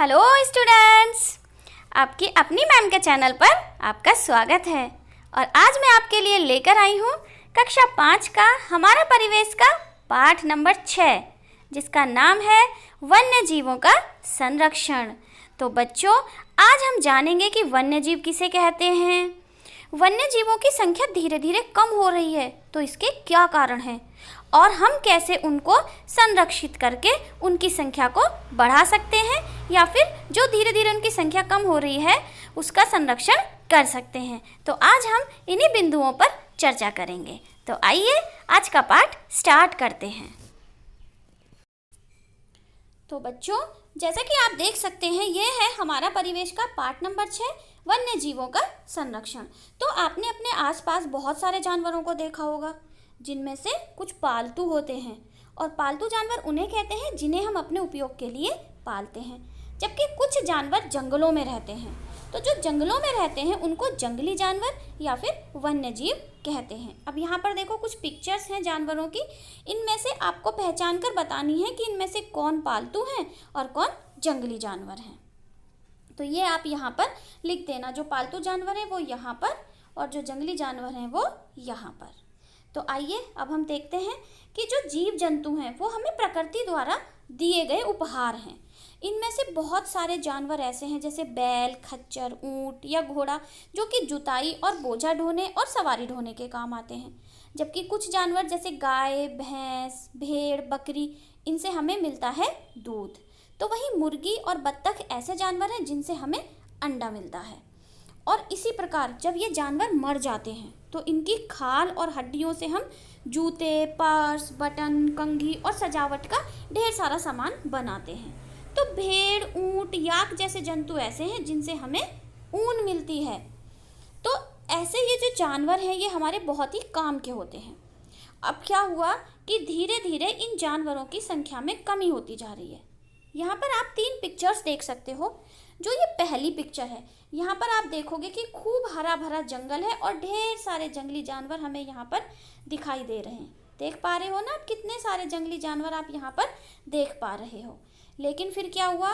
Hello students, आपकी अपनी ma'am के चैनल पर आपका स्वागत है। और आज मैं आपके लिए लेकर आई हूँ कक्षा 5 का हमारा परिवेश का पाठ नंबर 6, जिसका नाम है वन्य जीवों का संरक्षण। तो बच्चों, आज हम जानेंगे कि वन्य जीव किसे कहते हैं। वन्य जीवों की संख्या धीरे धीरे कम हो रही है, तो इसके क्या कारण हैं और हम कैसे उनको संरक्षित करके उनकी संख्या को बढ़ा सकते हैं, या फिर जो धीरे धीरे उनकी संख्या कम हो रही है उसका संरक्षण कर सकते हैं। तो आज हम इन्हीं बिंदुओं पर चर्चा करेंगे। तो आइए आज का पाठ स्टार्ट करते हैं। तो बच्चों, जैसा कि आप देख सकते हैं, ये है हमारा परिवेश का पाठ नंबर 6, वन्य जीवों का संरक्षण। तो आपने अपने आसपास बहुत सारे जानवरों को देखा होगा, जिनमें से कुछ पालतू होते हैं। और पालतू जानवर उन्हें कहते हैं जिन्हें हम अपने उपयोग के लिए पालते हैं, जबकि कुछ जानवर जंगलों में रहते हैं। तो जो जंगलों में रहते हैं उनको जंगली जानवर या फिर वन्य जीव कहते हैं। अब यहाँ पर देखो, कुछ पिक्चर्स हैं जानवरों की। इनमें से आपको पहचान कर बतानी है कि इनमें से कौन पालतू हैं और कौन जंगली जानवर हैं। तो ये आप यहाँ पर लिख देना, जो पालतू जानवर हैं वो यहाँ पर और जो जंगली जानवर हैं वो यहाँ पर। तो आइए अब हम देखते हैं कि जो जीव जंतु हैं वो हमें प्रकृति द्वारा दिए गए उपहार हैं। इनमें से बहुत सारे जानवर ऐसे हैं जैसे बैल, खच्चर, ऊंट या घोड़ा, जो कि जुताई और बोझा ढोने और सवारी ढोने के काम आते हैं। जबकि कुछ जानवर जैसे गाय, भैंस, भेड़, बकरी, इनसे हमें मिलता है दूध। तो वहीं मुर्गी और बत्तख ऐसे जानवर हैं जिनसे हमें अंडा मिलता है। और इसी प्रकार जब ये जानवर मर जाते हैं तो इनकी खाल और हड्डियों से हम जूते, पर्स, बटन, कंघी और सजावट का ढेर सारा सामान बनाते हैं। तो भेड़, ऊंट, याक जैसे जंतु ऐसे हैं जिनसे हमें ऊन मिलती है। तो ऐसे ये जो जानवर हैं ये हमारे बहुत ही काम के होते हैं। अब क्या हुआ कि धीरे धीरे इन जानवरों की संख्या में कमी होती जा रही है। यहाँ पर आप 3 पिक्चर्स देख सकते हो। जो ये पहली पिक्चर है, यहाँ पर आप देखोगे कि खूब हरा भरा जंगल है और ढेर सारे जंगली जानवर हमें यहाँ पर दिखाई दे रहे हैं। देख पा रहे हो ना आप, कितने सारे जंगली जानवर आप यहाँ पर देख पा रहे हो। लेकिन फिर क्या हुआ,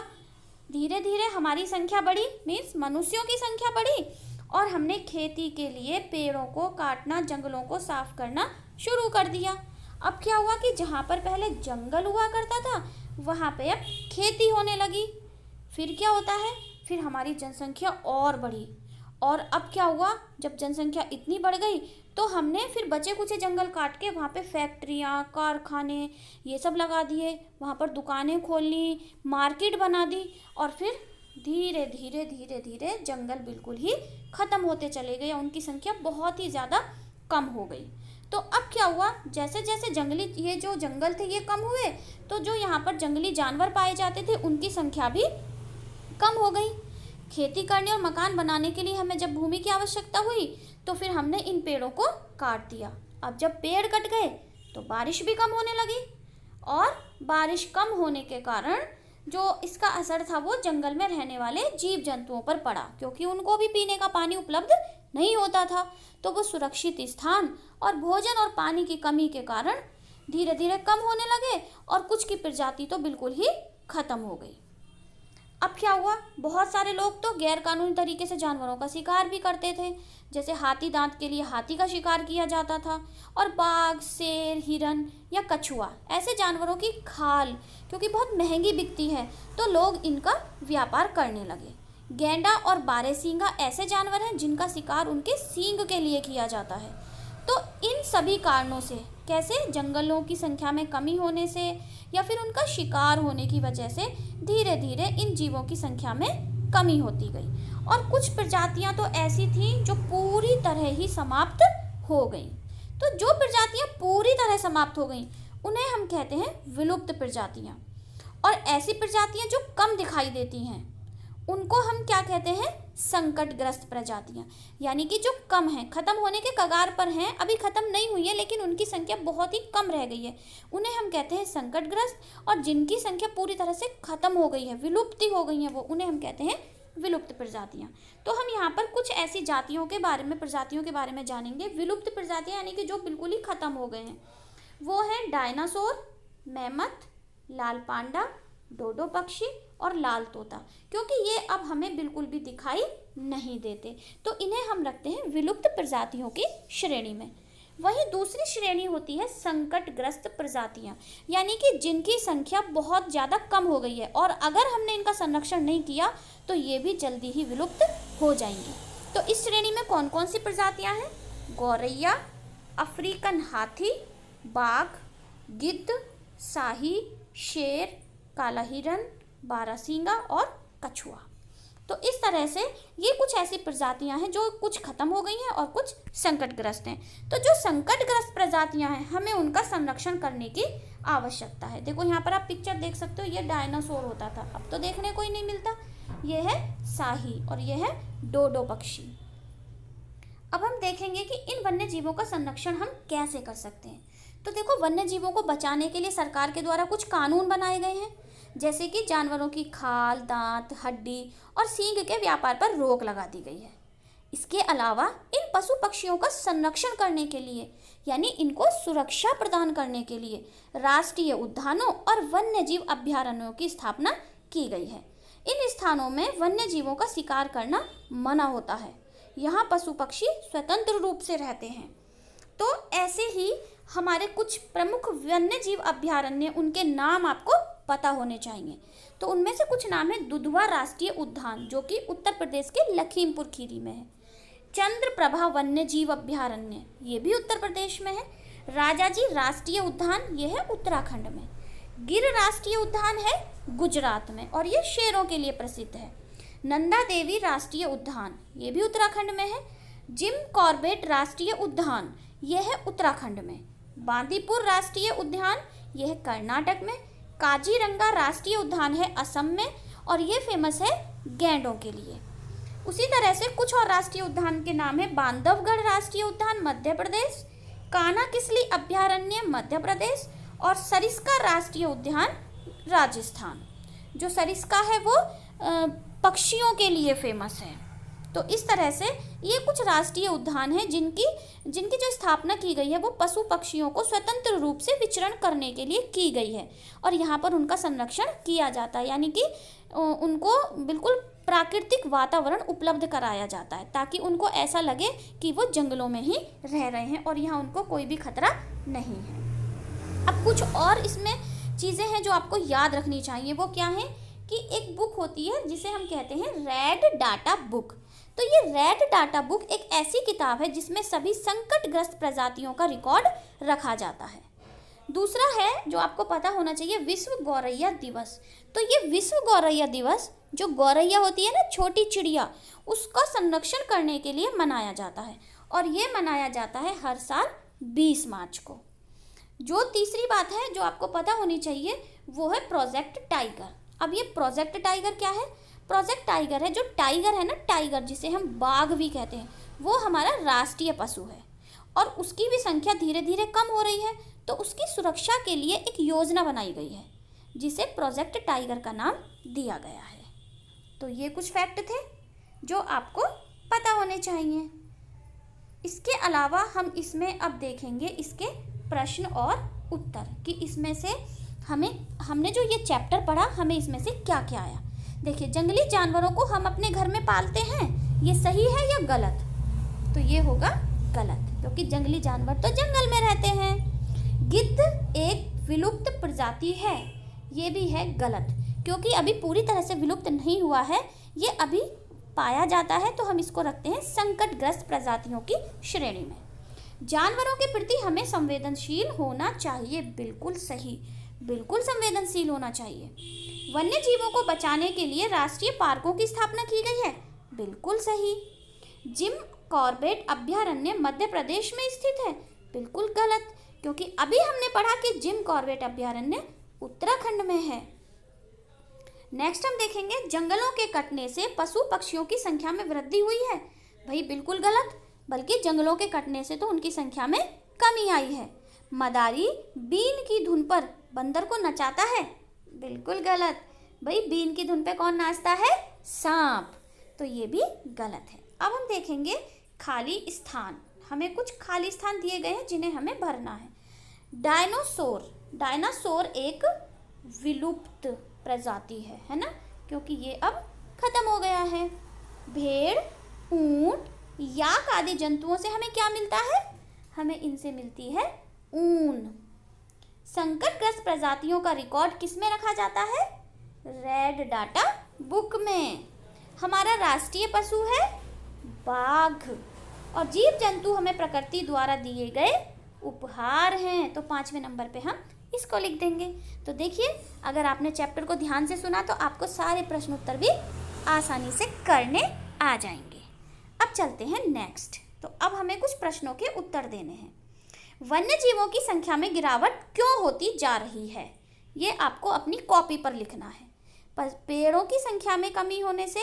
धीरे धीरे हमारी संख्या बढ़ी, मीन्स मनुष्यों की संख्या बढ़ी, और हमने खेती के लिए पेड़ों को काटना, जंगलों को साफ करना शुरू कर दिया। अब क्या हुआ कि जहाँ पर पहले जंगल हुआ करता था वहाँ पे अब खेती होने लगी। फिर क्या होता है, फिर हमारी जनसंख्या और बढ़ी। और अब क्या हुआ, जब जनसंख्या इतनी बढ़ गई तो हमने फिर बचे कुचे जंगल काट के वहाँ पे फैक्ट्रियाँ, कारखाने, ये सब लगा दिए। वहाँ पर दुकानें खोल ली, मार्केट बना दी, और फिर धीरे धीरे धीरे धीरे जंगल बिल्कुल ही ख़त्म होते चले गए। उनकी संख्या बहुत ही ज़्यादा कम हो गई। तो अब क्या हुआ, जैसे जैसे ये जो जंगल थे ये कम हुए, तो जो यहाँ पर जंगली जानवर पाए जाते थे उनकी संख्या भी कम हो गई। खेती करने और मकान बनाने के लिए हमें जब भूमि की आवश्यकता हुई तो फिर हमने इन पेड़ों को काट दिया। अब जब पेड़ कट गए तो बारिश भी कम होने लगी, और बारिश कम होने के कारण जो इसका असर था वो जंगल में रहने वाले जीव जंतुओं पर पड़ा, क्योंकि उनको भी पीने का पानी उपलब्ध नहीं होता था। तो वो सुरक्षित स्थान और भोजन और पानी की कमी के कारण धीरे धीरे कम होने लगे, और कुछ की प्रजाति तो बिल्कुल ही खत्म हो गई। अब क्या हुआ, बहुत सारे लोग तो गैर कानूनी तरीके से जानवरों का शिकार भी करते थे। जैसे हाथी दांत के लिए हाथी का शिकार किया जाता था, और बाघ, शेर, हिरन या कछुआ ऐसे जानवरों की खाल क्योंकि बहुत महंगी बिकती है तो लोग इनका व्यापार करने लगे। गैंडा और बारहसिंगा ऐसे जानवर हैं जिनका शिकार उनके सींग के लिए किया जाता है। तो इन सभी कारणों से, कैसे, जंगलों की संख्या में कमी होने से या फिर उनका शिकार होने की वजह से धीरे धीरे इन जीवों की संख्या में कमी होती गई। और कुछ प्रजातियां तो ऐसी थीं जो पूरी तरह ही समाप्त हो गई। तो जो प्रजातियां पूरी तरह समाप्त हो गई उन्हें हम कहते हैं विलुप्त प्रजातियां। और ऐसी प्रजातियां जो कम दिखाई देती हैं उनको हम क्या कहते हैं, संकटग्रस्त प्रजातियां। यानी कि जो कम हैं, खत्म होने के कगार पर हैं, अभी खत्म नहीं हुई है लेकिन उनकी संख्या बहुत ही कम रह गई है, उन्हें हम कहते हैं संकटग्रस्त। और जिनकी संख्या पूरी तरह से खत्म हो गई है, विलुप्ति हो गई है वो, उन्हें हम कहते हैं विलुप्त प्रजातियां। तो हम यहाँ पर कुछ ऐसी जातियों के बारे में, प्रजातियों के बारे में जानेंगे। विलुप्त प्रजातियां यानी कि जो बिल्कुल ही खत्म हो गए हैं, वो हैं डायनासोर, मैमथ, लाल पांडा, डोडो पक्षी और लाल तोता, क्योंकि ये अब हमें बिल्कुल भी दिखाई नहीं देते, तो इन्हें हम रखते हैं विलुप्त प्रजातियों की श्रेणी में। वहीं दूसरी श्रेणी होती है संकटग्रस्त प्रजातियां, यानी कि जिनकी संख्या बहुत ज़्यादा कम हो गई है और अगर हमने इनका संरक्षण नहीं किया तो ये भी जल्दी ही विलुप्त हो जाएंगी। तो इस श्रेणी में कौन कौन सी प्रजातियां हैं? गौरैया, अफ्रीकन हाथी, बाघ, गिद्ध, शाही, शेर, काला हिरन, बारहसिंगा और कछुआ। तो इस तरह से ये कुछ ऐसी प्रजातियां हैं जो कुछ खत्म हो गई हैं और कुछ संकटग्रस्त हैं। तो जो संकटग्रस्त प्रजातियां हैं हमें उनका संरक्षण करने की आवश्यकता है। देखो यहाँ पर आप पिक्चर देख सकते हो, ये डायनासोर होता था, अब तो देखने को ही नहीं मिलता। ये है शाही और ये है डोडो पक्षी। अब हम देखेंगे कि इन वन्य जीवों का संरक्षण हम कैसे कर सकते हैं। तो देखो, वन्य जीवों को बचाने के लिए सरकार के द्वारा कुछ कानून बनाए गए हैं, जैसे कि जानवरों की खाल, दांत, हड्डी और सींग के व्यापार पर रोक लगा दी गई है। इसके अलावा इन पशु पक्षियों का संरक्षण करने के लिए, यानी इनको सुरक्षा प्रदान करने के लिए राष्ट्रीय उद्यानों और वन्य जीव अभयारण्यों की स्थापना की गई है। इन स्थानों में वन्य जीवों का शिकार करना मना होता है। यहाँ पशु पक्षी स्वतंत्र रूप से रहते हैं। तो ऐसे ही हमारे कुछ प्रमुख वन्य जीव अभयारण्य, उनके नाम आपको पता होने चाहिए। तो उनमें से कुछ नाम है दुधवा राष्ट्रीय उद्यान, जो कि उत्तर प्रदेश के लखीमपुर खीरी में है। चंद्रप्रभा वन्य जीव अभयारण्य, ये भी उत्तर प्रदेश में है। राजाजी राष्ट्रीय उद्यान, ये है उत्तराखंड में। गिर राष्ट्रीय उद्यान है गुजरात में और ये शेरों के लिए प्रसिद्ध है। नंदा देवी राष्ट्रीय उद्यान, ये भी उत्तराखंड में है। जिम कॉर्बेट राष्ट्रीय उद्यान, यह है उत्तराखंड में। बांदीपुर राष्ट्रीय उद्यान, यह है कर्नाटक में। काजीरंगा राष्ट्रीय उद्यान है असम में और ये फेमस है गैंडों के लिए। उसी तरह से कुछ और राष्ट्रीय उद्यान के नाम है बांधवगढ़ राष्ट्रीय उद्यान मध्य प्रदेश, कानाकिसली अभयारण्य मध्य प्रदेश और सरिस्का राष्ट्रीय उद्यान राजस्थान। जो सरिस्का है वो पक्षियों के लिए फेमस है। तो इस तरह से ये कुछ राष्ट्रीय उद्यान हैं जिनकी जो स्थापना की गई है वो पशु पक्षियों को स्वतंत्र रूप से विचरण करने के लिए की गई है और यहाँ पर उनका संरक्षण किया जाता है, यानी कि उनको बिल्कुल प्राकृतिक वातावरण उपलब्ध कराया जाता है ताकि उनको ऐसा लगे कि वो जंगलों में ही रह रहे हैं और यहाँ उनको कोई भी खतरा नहीं है। अब कुछ और इसमें चीज़ें हैं जो आपको याद रखनी चाहिए। वो क्या है कि एक बुक होती है जिसे हम कहते हैं रेड डाटा बुक। तो ये रेड डाटा बुक एक ऐसी किताब है जिसमें सभी संकटग्रस्त प्रजातियों का रिकॉर्ड रखा जाता है। दूसरा है जो आपको पता होना चाहिए, विश्व गौरैया दिवस। तो ये विश्व गौरैया दिवस, जो गौरैया होती है ना छोटी चिड़िया, उसका संरक्षण करने के लिए मनाया जाता है और ये मनाया जाता है हर साल 20 मार्च को। जो तीसरी बात है जो आपको पता होनी चाहिए वो है प्रोजेक्ट टाइगर। अब ये प्रोजेक्ट टाइगर क्या है? प्रोजेक्ट टाइगर है, जो टाइगर है ना, टाइगर जिसे हम बाघ भी कहते हैं, वो हमारा राष्ट्रीय पशु है और उसकी भी संख्या धीरे धीरे कम हो रही है। तो उसकी सुरक्षा के लिए एक योजना बनाई गई है जिसे प्रोजेक्ट टाइगर का नाम दिया गया है। तो ये कुछ फैक्ट थे जो आपको पता होने चाहिए। इसके अलावा हम इसमें अब देखेंगे इसके प्रश्न और उत्तर कि इसमें से हमने जो ये चैप्टर पढ़ा हमें इसमें से क्या क्या आया। देखिए, जंगली जानवरों को हम अपने घर में पालते हैं, ये सही है या गलत? तो ये होगा गलत, क्योंकि जंगली जानवर तो जंगल में रहते हैं। गिद्ध एक विलुप्त प्रजाति है, ये भी है गलत, क्योंकि अभी पूरी तरह से विलुप्त नहीं हुआ है, ये अभी पाया जाता है, तो हम इसको रखते हैं संकटग्रस्त प्रजातियों की श्रेणी में। जानवरों के प्रति हमें संवेदनशील होना चाहिए, बिल्कुल सही, बिल्कुल संवेदनशील होना चाहिए। वन्य जीवों को बचाने के लिए राष्ट्रीय पार्कों की स्थापना की गई है, बिल्कुल सही। जिम कॉर्बेट अभयारण्य मध्य प्रदेश में स्थित है, बिल्कुल गलत, क्योंकि अभी हमने पढ़ा कि जिम कॉर्बेट अभयारण्य उत्तराखंड में है। नेक्स्ट हम देखेंगे, जंगलों के कटने से पशु पक्षियों की संख्या में वृद्धि हुई है। भाई बिल्कुल गलत, बल्कि जंगलों के कटने से तो उनकी संख्या में कमी आई है। मदारी बीन की धुन पर बंदर को नचाता है, बिल्कुल गलत। भाई बीन की धुन पे कौन नाचता है? सांप। तो ये भी गलत है। अब हम देखेंगे खाली स्थान, हमें कुछ खाली स्थान दिए गए हैं जिन्हें हमें भरना है। डायनासोर एक विलुप्त प्रजाति है ना, क्योंकि ये अब खत्म हो गया है। भेड़, ऊंट, याक आदि जंतुओं से हमें क्या मिलता है? हमें इनसे मिलती है ऊन। संकटग्रस्त प्रजातियों का रिकॉर्ड किस में रखा जाता है? रेड डाटा बुक में। हमारा राष्ट्रीय पशु है बाघ। और जीव जंतु हमें प्रकृति द्वारा दिए गए उपहार हैं, तो 5वें नंबर पे हम इसको लिख देंगे। तो देखिए, अगर आपने चैप्टर को ध्यान से सुना तो आपको सारे प्रश्न उत्तर भी आसानी से करने आ जाएंगे। अब चलते हैं नेक्स्ट। तो अब हमें कुछ प्रश्नों के उत्तर देने हैं। वन्य जीवों की संख्या में गिरावट क्यों होती जा रही है? ये आपको अपनी कॉपी पर लिखना है। पेड़ों की संख्या में कमी होने से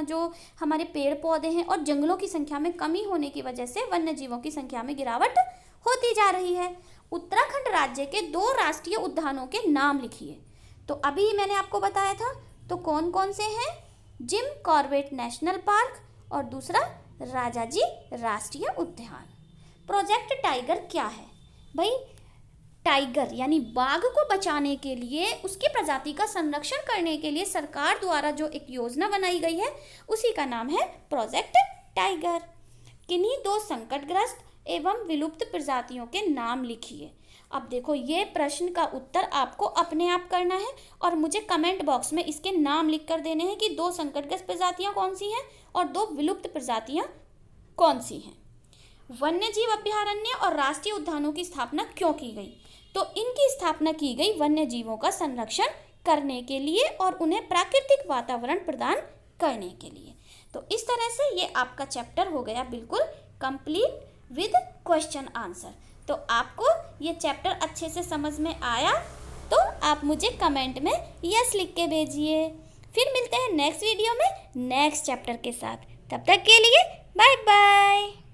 जो हमारे पेड़ पौधे हैं और जंगलों की संख्या में कमी होने की वजह से वन्य जीवों की संख्या में गिरावट होती जा रही है। उत्तराखंड राज्य के 2 राष्ट्रीय उद्यानों के नाम लिखिए। तो अभी मैंने आपको बताया था, तो कौन कौन से हैं? जिम कॉर्बेट नेशनल पार्क और दूसरा राजाजी राष्ट्रीय उद्यान। प्रोजेक्ट टाइगर क्या है? भाई, टाइगर यानी बाघ को बचाने के लिए, उसकी प्रजाति का संरक्षण करने के लिए सरकार द्वारा जो एक योजना बनाई गई है, उसी का नाम है प्रोजेक्ट टाइगर। किन्हीं 2 संकटग्रस्त एवं विलुप्त प्रजातियों के नाम लिखिए। अब देखो, ये प्रश्न का उत्तर आपको अपने आप करना है और मुझे कमेंट बॉक्स में इसके नाम लिख कर देने हैं कि 2 संकटग्रस्त प्रजातियां कौन सी हैं और 2 विलुप्त प्रजातियां कौन सी हैं। वन्य जीव अभयारण्य और राष्ट्रीय उद्यानों की स्थापना क्यों की गई? तो इनकी स्थापना की गई वन्य जीवों का संरक्षण करने के लिए और उन्हें प्राकृतिक वातावरण प्रदान करने के लिए। तो इस तरह से ये आपका चैप्टर हो गया बिल्कुल कंप्लीट विद क्वेश्चन आंसर। तो आपको ये चैप्टर अच्छे से समझ में आया तो आप मुझे कमेंट में यस लिख के भेजिए। फिर मिलते हैं नेक्स्ट वीडियो में नेक्स्ट चैप्टर के साथ। तब तक के लिए बाय बाय।